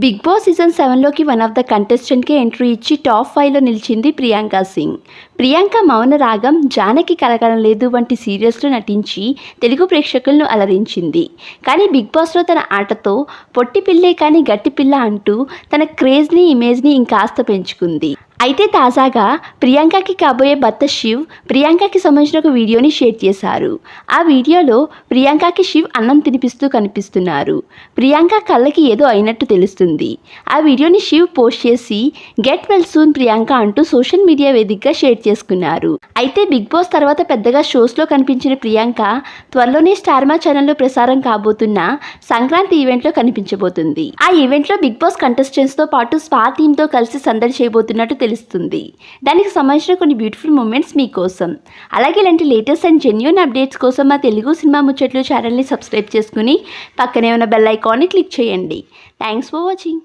Big Boss season 7లోకి one of the కంటెస్టెంట్కి entry ఇచ్చి టాప్ 5లో నిలిచింది ప్రియాంక సింగ్. ప్రియాంక మౌన రాగం, జానకి కలగడం లేదు వంటి సీరియల్స్లో నటించి తెలుగు ప్రేక్షకులను అలరించింది. కానీ బిగ్ బాస్లో తన ఆటతో పొట్టి పిల్లే కానీ గట్టి పిల్ల అంటూ తన క్రేజ్ని, ఇమేజ్ని ఇంకాస్త పెంచుకుంది. అయితే తాజాగా ప్రియాంకకి కాబోయే భర్త శివ్ ప్రియాంకకి సంబంధించిన ఒక వీడియోని షేర్ చేశారు. ఆ వీడియోలో ప్రియాంకకి శివ్ అన్నం తినిపిస్తూ కనిపిస్తున్నారు. ప్రియాంక కళ్ళకి ఏదో అయినట్టు తెలుస్తుంది. ఆ వీడియోని శివ్ పోస్ట్ చేసి గెట్ వెల్ సూన్ ప్రియాంక అంటూ సోషల్ మీడియా వేదికగా షేర్ చేసుకున్నారు. అయితే బిగ్ బాస్ తర్వాత పెద్దగా షోస్లో కనిపించిన ప్రియాంక త్వరలోనే స్టార్మా ఛానల్లో ప్రసారం కాబోతున్న సంక్రాంతి ఈవెంట్లో కనిపించబోతుంది. ఆ ఈవెంట్లో బిగ్ బాస్ కంటెస్టెంట్స్తో పాటు స్పా టీంతో కలిసి సందడి చేయబోతున్నట్టు తెలుస్తుంది. దానికి సంబంధించిన కొన్ని బ్యూటిఫుల్ మూమెంట్స్ మీకోసం. అలాగే ఇలాంటి లేటెస్ట్ అండ్ జెన్యూన్ అప్డేట్స్ కోసం మా తెలుగు సినిమా ముచ్చట్లు ఛానల్ని సబ్స్క్రైబ్ చేసుకుని పక్కనే ఉన్న బెల్ ఐకాన్ని క్లిక్ చేయండి. Thanks for watching.